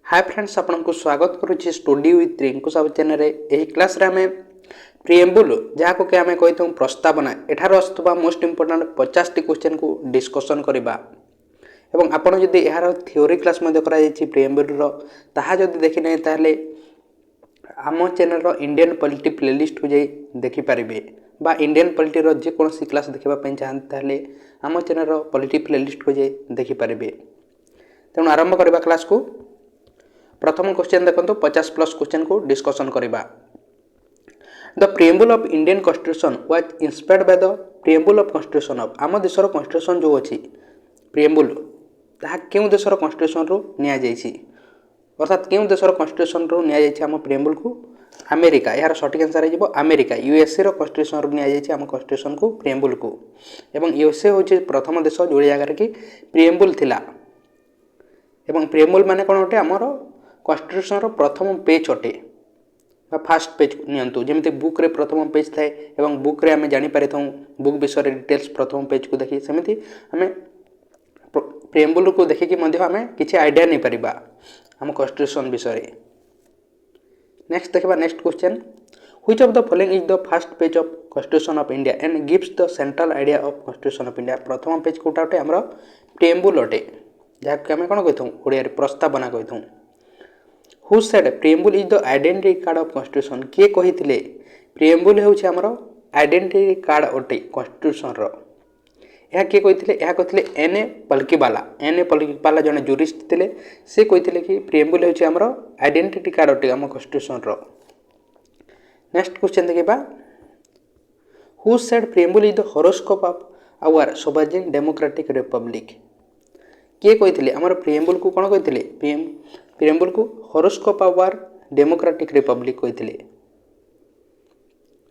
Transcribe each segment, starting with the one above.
हाय friends आपको स्वागत करुच्ची study with Rinku Sahu channel यही क्लास रे आम प्रिएम्बुल जहाँ को आम कही प्रस्तावना एठार आसुवा मोस्ट इंपोर्टाट 50 टी क्वेश्चन को डिस्कसन करवा एवं आपड़ जदि यार थ्योरी क्लास प्रिएम्बुल ताहा जदि देखि ना ताहले आम चैनल इंडियन पॉलिटी प्लेलिस्ट को जाई देखि पारिबे बा इंडियन पॉलिटी रो जे कोनोसी क्लास देखबा पई चाहते ताहले आम चैनल पॉलिटी प्लेलिस्ट को जाई देखि पारिबे। तेणु आरंभ करबा क्लास को। प्रथम क्वेश्चन देखो 50 प्लस क्वेश्चन को डिस्कसन करवा। The preamble of Indian constitution was inspired by the preamble of constitution of आम देशर कॉन्स्टिट्यूशन जो अच्छी प्रिएम्बुल ताहा केउं देशर कॉन्स्टिट्यूशन रु निया जाइछि अर्थात केउं देशर कॉन्स्टिट्यूशन रु निया जाइछि आम प्रिएम्बुल को अमेरिका यार सठिक आंसर हो अमेरिका यूएसए रो कॉन्स्टिट्यूशन रु निया जाइछि आम कॉन्स्टिट्यूशन को प्रिएम्बुल को एवं यूएसए होछि प्रथम देश जो जगह कि प्रिएम्बुल थिला एवं प्रिएम्बुल माने कोन होटे हमर कॉन्स्टिट्यूशन प्रथम पेज अटे फास्ट पेज नियंतु जमी बुक रे प्रथम पेज थाए एवं बुक रे आम जापर बुक विषय डिटेल्स प्रथम पेज को देखी सेमती आम प्रिएम्बुल को देखिकी आम किसी आइडिया नहीं पारिबा आम कॉन्स्टिट्यूशन विषय। नेक्स्ट देखा next question which of the following is the first page of constitution of India and gives the central idea of constitution of India. प्रथम पेज कोटा अटे आमर प्रिएम्बुल अटे जहाँकि आम कौन कही ओडिया प्रस्तावना कही। Who said preamble is the identity card of constitution किए कही प्रिएम्बुल होउछि हमर आइडेंटिटी कार्ड अटे कॉन्स्टिट्यूशन रो। यह किए कही एन ए पल्कीवाला जने जूरिस्ट थिले से कही कि प्रिएम्बुल होउछि हमर आइडेंटिटी कार्ड अटे हम कॉन्स्टिट्यूशन रो। नेक्स्ट क्वेश्चन देखिबा who said preamble is the horoscope of our sovereign democratic republic किए कही आमर प्रिएम्बुल को कौन कही प्रिएम्बुल को horoscope of our democratic republic कही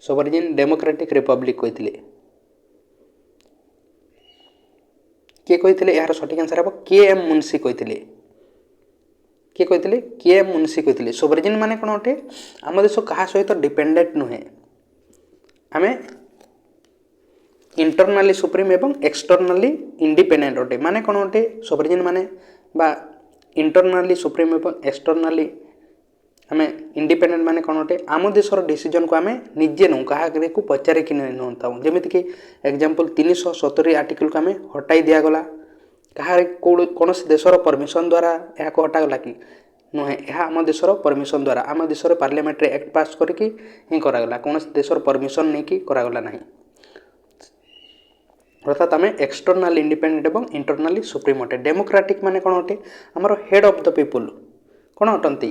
सोवरेन डेमोक्रेटिक रिपब्लिक कही किए कही यार सठिक आंसर हम के एम मुंशी कही किए कही के एम मुंशी कही। सोवरेन माने कौन अटे आम देश क्या सहित डिपेंडेंट नुहे आम इंटरनाली सुप्रीम एवं एक्सटर्नाली इंडिपेंडेंट अटे माने कौन अटे सोवरेन माने बा इंटरनाली सुप्रीम एवं एक्सटर्नाली आम इंडिपेंडेंट माने कौन अटे आम देशर डिसीजन को आम निजे नौ क्या को पचारिक नौता जमीक एग्जांपल 370 आर्टिकल को आम हटाई दिगला क्या कौन देशर परमिशन द्वारा यह हटागला कि नुहे यह आम देशर परमिशन द्वारा आम देशर पार्लियामेंट एक्ट पास करके ही करागला कौन देशर परमिशन नहीं कि करागला नहीं अर्थात आम एक्सटर्नाल इंडिपेंडेंट एवं इंटरनाली सुप्रीम अटे। डेमोक्रेटिक माने कौन अटे आमर हेड ऑफ द पीपुल कौन अटंती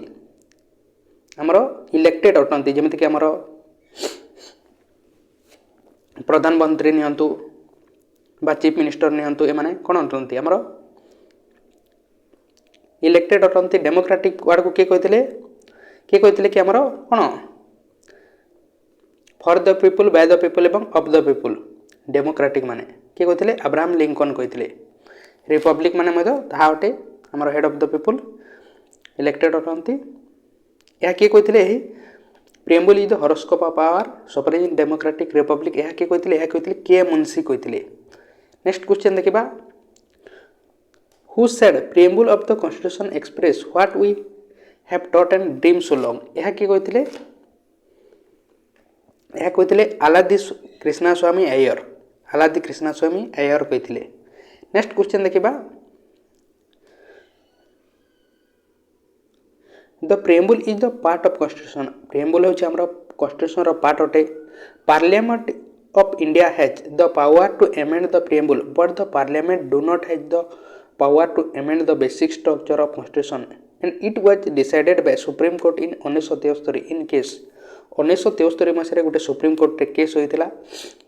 आमर इलेक्टेड अटंती जमीक आमर प्रधानमंत्री नियंतु बा चीफ मिनिस्टर नियंतु एमाने कौन अटंती आमर इलेक्टेड अटंती। डेमोक्रेटिक वार्ड को किए कही कि आमर कौन for the people by the people एवं ऑफ द पीपुल डेमोक्रेटिक माने किए कही अब्राहम लिंकन कही। रिपब्लिक माने ताहा अटे आमर head of the people elected अटंती यह किए कही preamble is the horoscope of our sovereign democratic republic यह किए कही के मुंशी कही। नेक्स्ट क्वेश्चन देखिबा who said preamble of the constitution express what we have thought and dream so long यह किए कही आलादी कृष्णास्वामी अय्यर आलादी कृष्णास्वामी अय्यर कही। नेक्स्ट क्वेश्चन देखिबा the preamble is the part of constitution preamble होछि हमर कॉन्स्टिट्यूशन रो पार्ट अटे। Parliament of India has the power to amend the preamble but the parliament do not has the power to amend the basic structure of constitution and it was decided by supreme court in 1973 in case 1973 मसीह गोटे supreme court case होता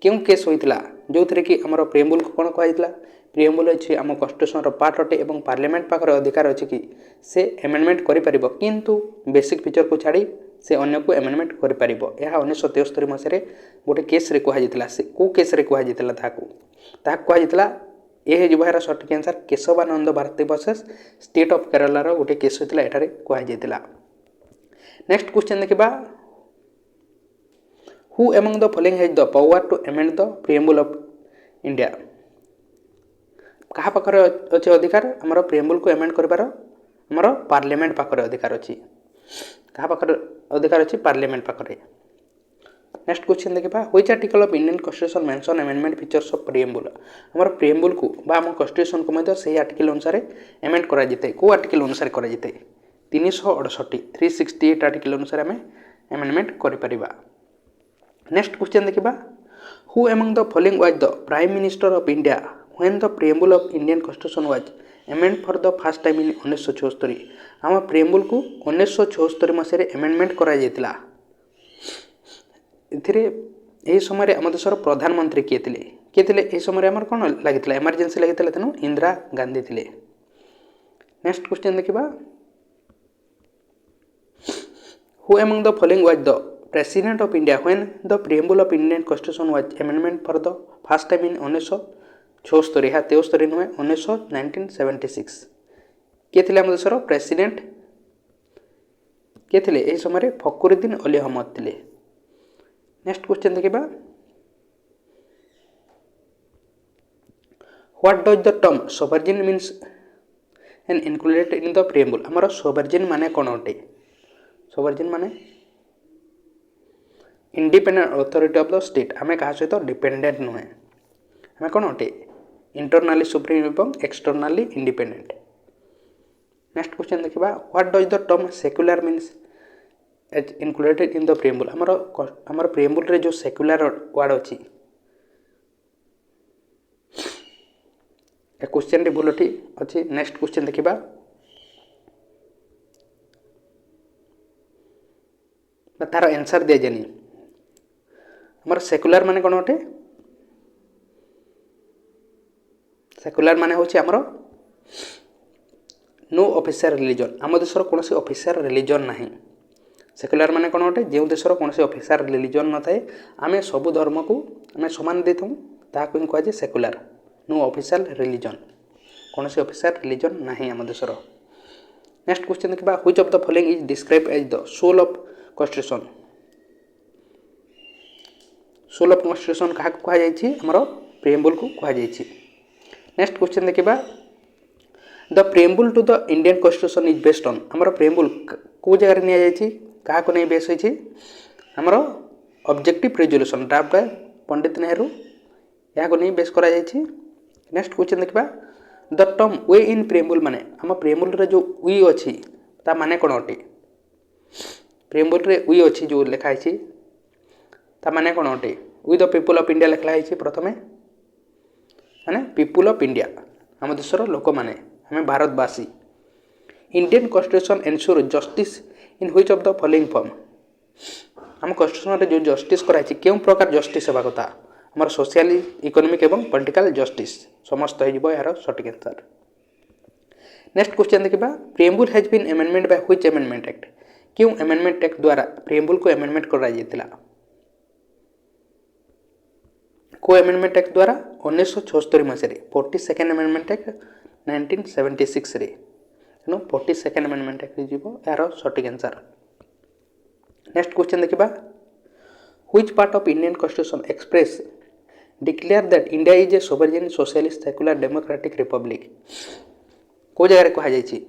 क्यों case होता जो थे कि आम प्रिएम्बुल को कौन कहला प्रिएम्बुल अच्छी आम कॉन्स्टिट्यूशन पार्ट अटे और पार्लियामेंट पाखे अधिकार अच्छी कि से एमेंडमेंट करिपरिबो किंतु बेसिक फीचर को छाड़ी से अन्य को एमेंडमेंट करिपरिबो। यह 1973 मसीह गोटे केस रे कहुला से कौ केस रे कहुला ताहा कहुला यह यार सठिक answer Kesavananda Bharati versus state of Kerala रो गोटे केस होता एठारे कहुला। नेक्स्ट क्वेश्चन देखिबा who among the following has the power to amend the preamble of India क्या पाखे अच्छे अधिकार आमर प्रिएम्बुल को एमेंड कर ଆମର ପାର୍ଲିଆମେଣ୍ଟ ପାଖରେ अधिकार ଅଛି। କାହା ପାଖରେ अधिकार ଅଛି? ପାର୍ଲିଆମେଣ୍ଟ ପାଖରେ। नेक्स्ट क्वेश्चन देखा which article of Indian constitution mention amendment features of preamble हमर प्रिएम्बुल को बा हम कॉन्स्टिट्यूशन को मध्य सही आर्टिकल अनुसार अमेंड करा जते को आर्टिकल अनुसार करा जते 368 368 आर्टिकल अनुसार हमें अमेंडमेंट करि परिबा। नेक्स्ट क्वेश्चन देखा who among the following was the prime minister of India when the preamble of Indian constitution was amend for the first time in 1976 हम प्रिएम्बुल को 1976 मसीह अमेंडमेंट करा जैतिला। एथिरे एही समय आम देशर प्रधानमंत्री किए थे एही समय आमर कौन लगी इमरजेंसी लगी तेणु इंदिरा गांधी थे। नेक्स्ट क्वेश्चन देखा who among the following was the president of India when the preamble of Indian constitution was amendment for the first time in 1976 यहाँ 73 नुहे 1976 किए थे आम देशर प्रेसिडेंट किए थे एही समय फखरुद्दीन अली अहमद थे। नेक्स्ट क्वेश्चन देखा what does the term sovereign means and included in the preamble हमर सोवरेन माने कौन अटे? सोवरेन माने independent authority of the state आम क्या सहित डिपेंडेंट नुहे आम कौन अटे? इंटरनाली सुप्रीम एवं एक्सटर्नाली इंडिपेंडेंट। नेक्स्ट क्वेश्चन देखा what does the term secular means as included in the preamble हमर प्रिएम्बुल रे जो सेक्युलर वर्ड अच्छी ए क्वेश्चन टी भूल अच्छी। नेक्स्ट क्वेश्चन देखा तार आंसर दिया जानी हमर सेक्युलर माने कौन अटे? सेक्युलर माने होछि हमर नो ऑफिशियल रिलीजन आम देशर कौन ऑफिशियल रिलीजन नहीं। सेक्युलर माने कौन अटे? जो देशर कौन ऑफिशियल रिलीजन न थाए आम सबु धर्म को आम समान दे ताकू कहुए सेक्युलर नो ऑफिशियल रिलीजन कौन ऑफिशियल रिलीजन नहीं आम देशर। नेक्स्ट क्वेश्चन देखा which of the following is describe as the soul of constitution soul of constitution क्या कहुई आमर प्रिएम्बुल को कहुई। नेक्स्ट क्वेश्चन देखा the preamble to the Indian constitution is based on आमर प्रिएम्बुल को जगह नि क्या नहीं बेस होती आमर objective resolution draft bye Pandit Nehru यहाँ नहीं बेस करा जायछि। नेक्स्ट क्वेश्चन देखा द टर्म वे इन प्रिएम्बुल माने आम प्रिएम्बुल रे जो वी अच्छी ता माने कौन अटे? प्रिएम्बुल रे वी अच्छी जो लिखाई ता माने कौन अटे? We the people of India लिखाई प्रथमे माने पीपुल ऑफ इंडिया आम देशर लोक माने आम भारतवासी। Indian constitution ensure justice in which of the following form आम कॉन्स्टिट्यूशन रे जो जस्टिस कराई क्यों प्रकार जस्टिस होगा कथा आम सोशल इकोनॉमिक एवं पॉलिटिकल जस्टिस समस्त हो यार सठिक आंसर। नेक्स्ट क्वेश्चन देखा preamble has been amendment by which amendment act क्यों अमेंडमेंट एक्ट द्वारा प्रिएम्बुल को अमेंडमेंट करा जायतिला? को अमेंडमेंट एक्ट द्वारा 1976 मसीह 42nd अमेंडमेंट एक्ट 1976 रे तेणु 42nd अमेंडमेंट एक्ट जीवो यार सठिक आंसर। नेक्स्ट क्वेश्चन देखा which part of Indian constitution express declare that India is a sovereign socialist secular democratic Republic को जगह कहुई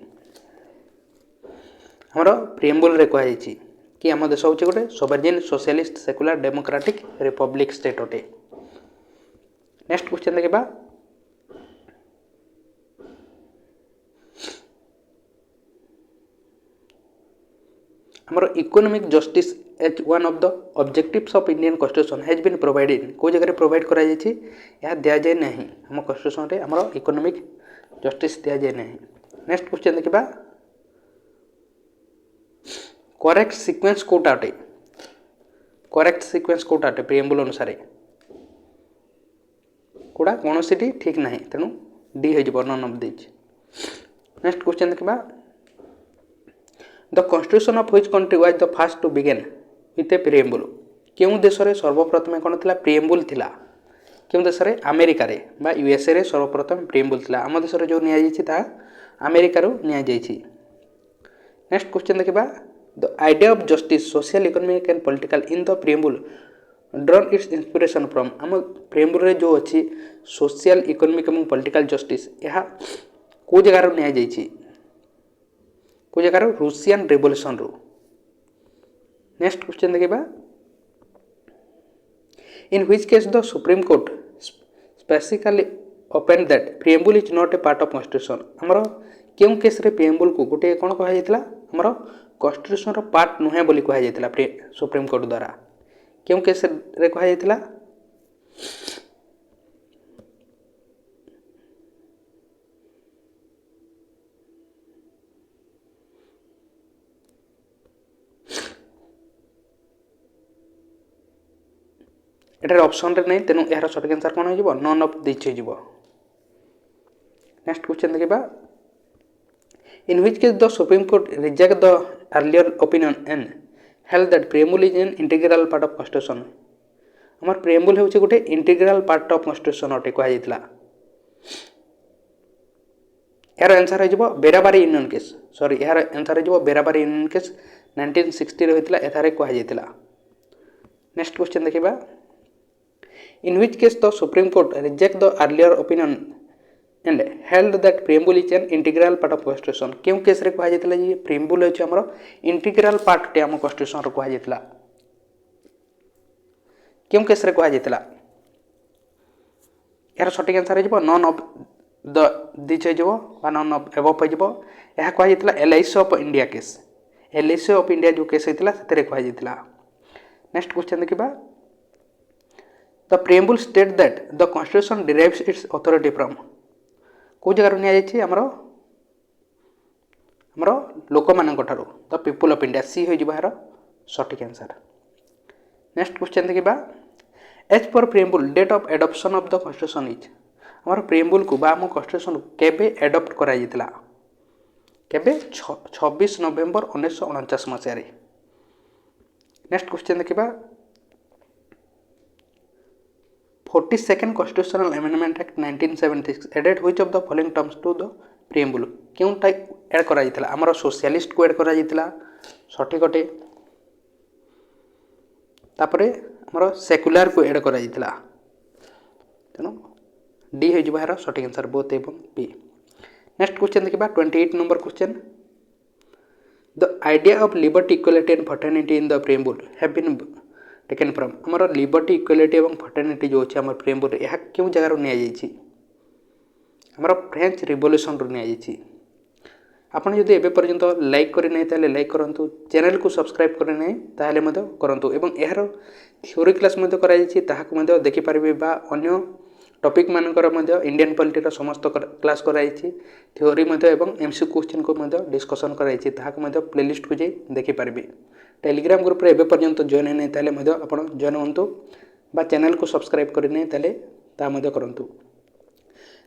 हमर प्रिएम्बुल रे कहुई कि आम देश हूँ गोटे sovereign socialist secular democratic republic state अटे। नेक्स्ट क्वेश्चन देखा हमर economic justice as one of the objectives of Indian constitution has been provided को जगह प्रोवाइड करा जायछि या दिया जाए नहीं हम कॉन्स्टिट्यूशन रे हमर इकोनॉमिक जस्टिस दिया जाए नहीं। नेक्स्ट क्वेश्चन देखा करेक्ट सीक्वेंस कोटा अटे? करेक्ट सीक्वेंस कोटा अटे प्रिएम्बुल अनुसार कोड़ा कौन सी ठीक ना तेणु डी हो none of this. Next question देखा the constitution of which country was the first to begin with a preamble क्यों देश में सर्वप्रथम कौन था प्रिएम्बुल थिला? क्यों देश में अमेरिका रे बा यूएसए रे सर्वप्रथम प्रिएम्बुल थिला आम देश जो नि अमेरिका नि। नेक्स्ट क्वेश्चन देखा the idea of justice social economic and political in the preamble drawn its inspiration from आम प्रिएम्बुल रे जो अच्छी सोशल इकोनॉमिक और पॉलिटिकल जस्टिस यह को जगार नि? को जगार रूसियन रिवोल्यूशन रु। नेक्स्ट क्वेश्चन देखिबा in which case the supreme court specifically open that preamble is not a part of constitution. हमरो केउ केस रे प्रिएम्बुल को गोटे कोन कहा जायतिला हमरो कॉन्स्टिट्यूशन रो पार्ट नुहे बोली कहा जायतिला सुप्रीम कोर्ट द्वारा केउ केस रे कहा जायतिला एटार ऑप्शन रे नहीं तेनु यार सঠিক आंसर कोन हो जिवो नन ऑफ दिस हो जिवो। नेक्स्ट क्वेश्चन देखिबा in which case the supreme court reject the earlier opinion and held that preamble is an integral part of constitution. हमर प्रिएम्बुल होउचे गोटे इंटीग्रल पार्ट ऑफ कॉन्स्टिट्यूशन अटे कहा जायतिला। यार आंसर हो जिवो बेराबारी यूनियन केस सॉरी यार answer हो जिवो बेराबारी यूनियन केस 1960 रे होइतिला एथारे कहा जायतिला। नेक्स्ट क्वेश्चन देखिबा in which case the Supreme Court reject the earlier opinion and held that preamble is an integral part of constitution। क्यों केस रे कहा जायतिला जे preamble होछ हमरो इंटीग्रल पार्ट टे हम constitution रे कहा जायतिला। क्यों केस रे कहा जायतिला यार सटीक आंसर हो जिवो नन ऑफ द दिस हो जिवो बा नन ऑफ एबव हो जिवो। एहा कहा जायतिला LIC of India case LIC of India जो केस होइतिला सेतरे कहा जायतिला। नेक्स्ट क्वेश्चन देखिबा The preamble state that the constitution derives its authority from को जगह निया जायछि हमरो हमरो लोक मानक ठारो द पीपल ऑफ इंडिया सी हो जिवो यार सटीक आंसर। नेक्स्ट क्वेश्चन देखिबा as per preamble date of adoption of the constitution is हमरो preamble को बा हम कॉन्स्टिट्यूशन केबे एडॉप्ट करा जितला केबे 26 नवंबर 1949 मसिया रे। नेक्स्ट क्वेश्चन देखिबा 42nd Constitutional Amendment Act 1976 added which of the following terms to the preamble क्यों टाइप ऐड करा जितला हमरो सोशलिस्ट को ऐड करा जितला सठिक अटे तापरे हमरो सेक्युलर को ऐड करा जितला तेनो डी हो जिबार सठिक आंसर बोथ एवं बी। नेक्स्ट क्वेश्चन देखिबा 28 number question the idea of liberty equality and fraternity in the preamble have been taken from हमरो लिबर्टी इक्वालिटी एवं फ्रेटर्निटी जो अछि हमर प्रेमबुल यह क्यों जगह रो निया जायछि हमरो फ्रेंच रिवोल्यूशन रो निया जायछि। आपण जदि एबे पर्यंत लाइक करि नै ताले लाइक करंतु चैनल को सब्सक्राइब करि नै ताले मदो करंतु एवं एहरो थ्योरी क्लास मदो करा जायछि ताहाक मदो देखि पारबे बा अन्य टॉपिक मानकर मदो इंडियन पॉलिटी रो समस्त क्लास करा जायछि थ्योरी मदो एवं एमसीक्यू क्वेश्चन को मदो डिस्कशन करा जायछि ताहाक मदो प्लेलिस्ट को जे देखि पारबे। टेलीग्राम ग्रुप रे एबे पर्यंत जॉइन नै ताले मदो आपण जॉइन होंतु बा चैनल को सब्सक्राइब करि नै ताले ता मदो करंतु।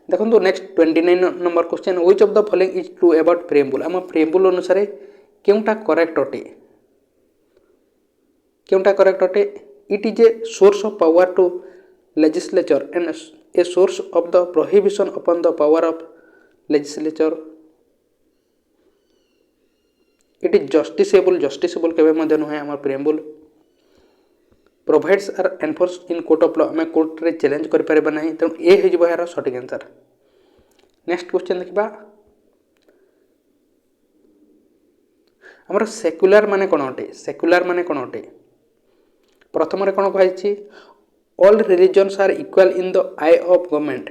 देखंतु next 29 number question which of the following is true about preamble हम प्रेम्बुल अनुसार केउटा करेक्ट अटे केउटा करेक्ट अटे it is a source of power to legislature and a source of the prohibition upon the power of legislature it is justiciable केबे मध्य नुहे हमर preamble provides are enforced in court of law हमें court रे challenge कर पारे बना तेणु ए हो जिवो यार सटीक आंसर। नेक्स्ट क्वेश्चन देखिबा हमर सेक्युलर माने कोन अटे प्रथम रे कोन कहैछि all religions are equal in the eye of government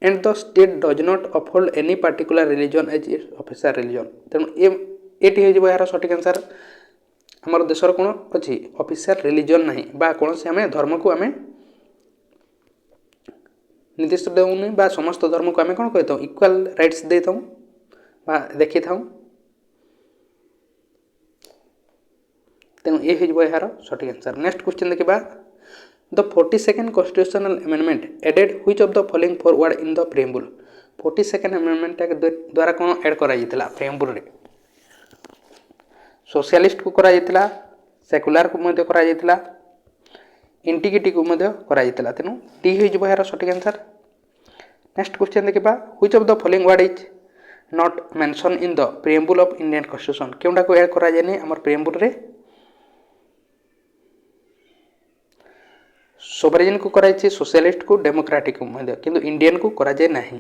and the state does not uphold any particular religion as its official religion तेणु एटी हो जिवो यार सटीक आंसर हमर देशर कोन अछि ऑफिशियल रिलीजन नाही बा कोन से हमें धर्म को हमें निर्दिष्ट देउनी बा समस्त धर्म को हमें कोन कहतौ इक्वल राइट्स देतौ बा देखिथौ तेणु ए हो जिवो यार सटीक आंसर। नेक्स्ट क्वेश्चन देखिबा the 42nd Constitutional Amendment added which of the following forward in the preamble 42nd Amendment द्वारा कोन ऐड करा जितला प्रेम्बुल रे सोशलिस्ट को करा जितला सेक्युलर को मध्य करा जितला इंटीग्रिटी को मध्य करा जितला तेनु टी हो जिवो यार सटीक आंसर। नेक्स्ट क्वेश्चन देखिबा which of the following word is not mention in the preamble of Indian constitution केउटा को ऐड करा जायनी हमर प्रेम्बुल रे सोवरेन को करा जायछि सोशलिस्ट को डेमोक्रेटिक को मध्य किंतु इंडियन को करा जाय नाही।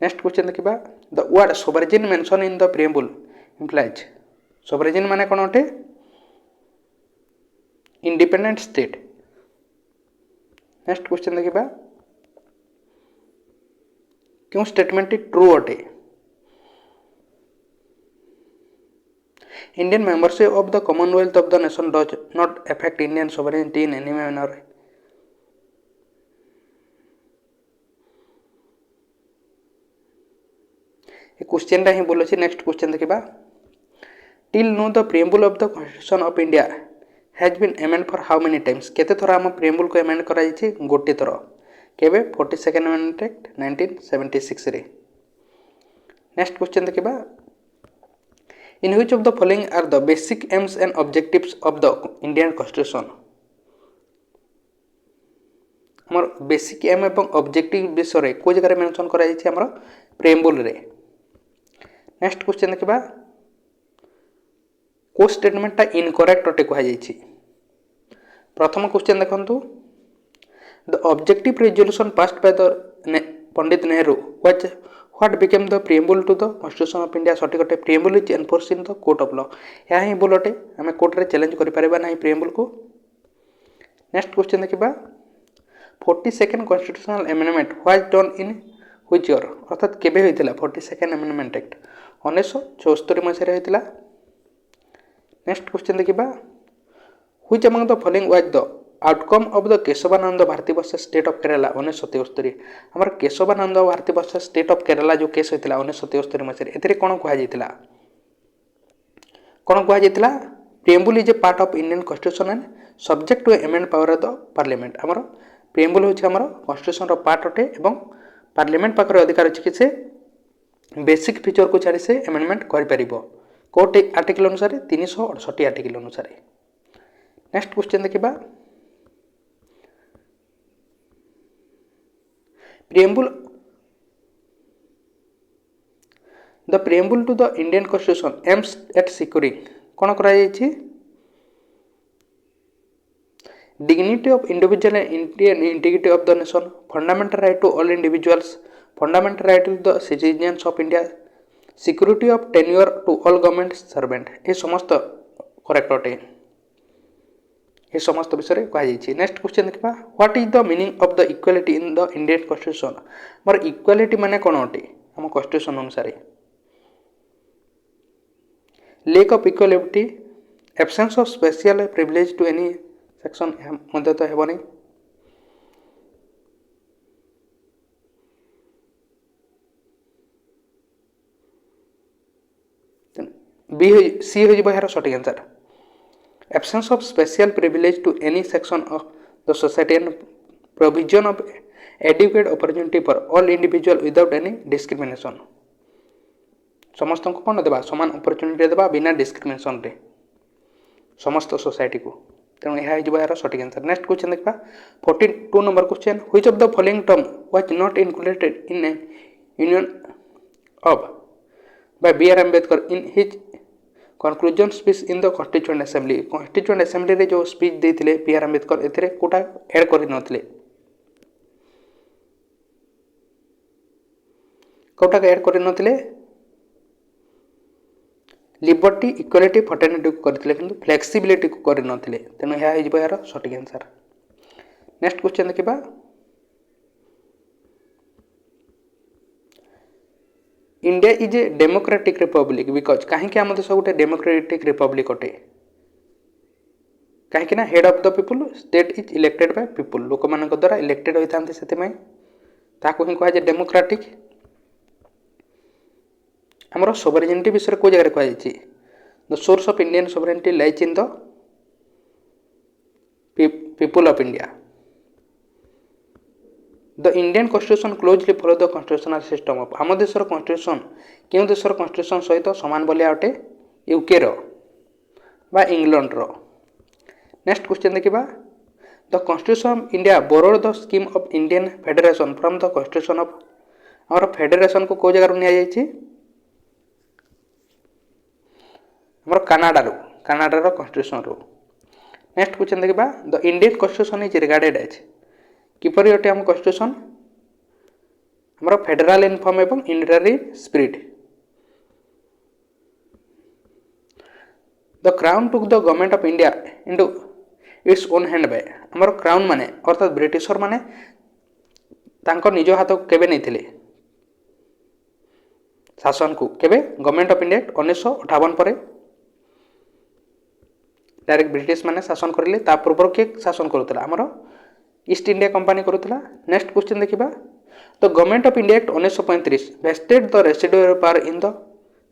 नेक्स्ट क्वेश्चन देखा the word sovereign mention in the preamble implies sovereign माने कौन अटे इंडिपेंडेंट स्टेट। नेक्स्ट क्वेश्चन देखा क्यों स्टेटमेंट ट्रू अटे Indian membership of the commonwealth of the nation does not affect Indian sovereignty in any manner. Question ही बोलो। Next question देखा till now the preamble of the constitution of India has been amend for how many times केते थर आम प्रिएम्बुल को amend करा गोटे थर केबे 42nd अमेंडमेंट एक्ट 1976 रे। नेक्स्ट क्वेश्चन देखा in which of the following are the basic aims and objectives of the Indian constitution हमर बेसिक एम एवं ऑब्जेक्टिव विषय को जगह मेंशन करा हमर प्रिएम्बुल रे। नेक्स्ट क्वेश्चन देखा को स्टेटमेंटा इनकरेक्ट अटे कहुई। प्रथम क्वेश्चन देखंतु the objective resolution passed by the Pandit Nehru what became the preamble to the constitution of India सठिक अटे preamble is enforce in the court of law यह ही बोल अटे आम कोर्ट रे चैलेंज करि परिबा नाही प्रिएम्बुल को। नेक्स्ट क्वेश्चन देखा 42nd constitutional amendment was done in which year अर्थात केबे होइतिला 42nd अमेंडमेंट एक्ट 1974 मसीह होइतिला। नेक्स्ट क्वेश्चन देखा which among the following was the outcome of the Kesavananda Bharati versus state of Kerala 1977 हमर Kesavananda Bharati versus state of Kerala जो केस होइतिला 1977 मसीह एथिरे कोन कहै जैतिला preamble is a part of Indian constitution and subject to amend power of the parliament हमर प्रिएम्बुल होछि हमर कॉन्स्टिट्यूशन रो पार्ट अटे एवं पार्लियामेंट पाखरे अधिकार अछि कि से बेसिक फीचर को छाड़ी से एमेंडमेंट कर परिबो कोर्ट आर्टिकल अनुसार 368 आर्टिकल अनुसार। नेक्स्ट क्वेश्चन देखा preamble the preamble to the Indian constitution aims at securing कौन करा dignity of individual and Indian integrity of the nation, fundamental right to all individuals, fundamental right to the citizens of India, security of tenure to all government servant ये समस्त correct अटे ये समस्त विषय कहुई। Next question देखा what is the meaning of the equality in the Indian constitution मोर equality माने कौन अटे आम कॉन्स्टिट्यूशन अनुसार lack of equality absence of special privilege to any section मध्य तो हेबनी। बी सी हो यार सठिक answer absence of special privilege to any section of the society and provision of adequate opportunity for all individual without any discrimination समस्त को कौन देवा समान अपॉर्चुनिटी देवा बिना डिस्क्रिमिनेशन रे समस्त सोसाइटी को तेणु यह यार सठिक आंसर। नेक्स्ट क्वेश्चन देखा 42 number question which of the following term was not included in an union of by B R Ambedkar in his conclusion speech in the constituent assembly रे जो स्पीच देथिले बी आर अम्बेडकर एथिरे कोटा add करि नथिले Kota add करि नथिले liberty equality fraternity को करथिले किंतु फ्लेक्सिबिलिटी को करि नथिले तेणु यह हो यार सठिक आंसर। नेक्स्ट क्वेश्चन देखा India is a democratic Republic because कहीं आम देश गोटे डेमोक्रेटिक रिपब्लिक अटे कहीं head of the people state is elected by people लोक मान द्वारा इलेक्टेड होता से ही कहुए डेमोक्रेटिक। आमर सोवरेनिटी विषय को जगह कहुई the source of Indian sovereignty lies in the people of India the Indian constitution closely follow the constitutional system of आम देशर कॉन्स्टिट्यूशन क्यों देशर कॉन्स्टिट्यूशन सहित सामान बोलिया अटे यूके रो बा इंग्लैंड रो। नेक्स्ट क्वेश्चन देखा the constitution of India borrowed the scheme of Indian federation from the constitution of आमर फेडरेशन को कौ जगह नि कनाडार कॉन्स्टिट्यूशन रो। नेक्स्ट क्वेश्चन देखा the Indian constitution is regarded as किपरि अटे आम कॉन्स्टिट्यूशन ଆମର ଫେଡେରାଲ ଇନଫର୍ମ ଏବଂ unitary spirit. The crown took the government of India into its own hand by. ଆମର କ୍ରାଉନ୍ ମାନେ ଅର୍ଥାତ୍ ବ୍ରିଟିଶର ମାନେ ତାଙ୍କ ନିଜ ହାତକୁ କେବେ ନେଇଥିଲେ ଶାସନକୁ? କେବେ? ଗଭର୍ଣ୍ଣମେଣ୍ଟ ଅଫ୍ ଇଣ୍ଡିଆ 1958 ପରେ डायरेक्ट ब्रिटिश माने शासन करें। ता पूर्व किए शासन करुला? आमर ईस्ट इंडिया कंपनी करुला। नेक्स्ट क्वेश्चन देखा। तो government of India act 1935 vested the residuary power in the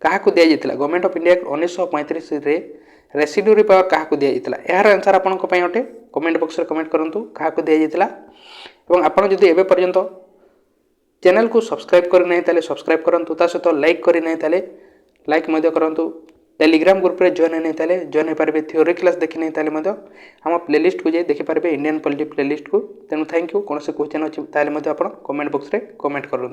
क्या दी जाता? Government of India act 1935 residuary power क्या दी जाता? यार आंसर आपण अटे कमेंट बॉक्स में कमेंट करूँ क्या दी जाता। और आपड़ जदि एवं पर्यंत चैनल को सब्सक्राइब करना सब्सक्राइब करूँ, ता सहित लाइक करना लाइक करूँ। टेलीग्राम ग्रुप रे जॉइन नहीं ताले जॉइन हो पारे। थ्योरी क्लास देखी नहीं ताले आम प्लेलिस्ट को जाए देखिपारे इंडियन पॉलिटी प्लेलिस्ट को। तेणु थैंक यू। कौन से क्वेश्चन अच्छी ताले आप कमेंट बॉक्स में कमेंट करूँ।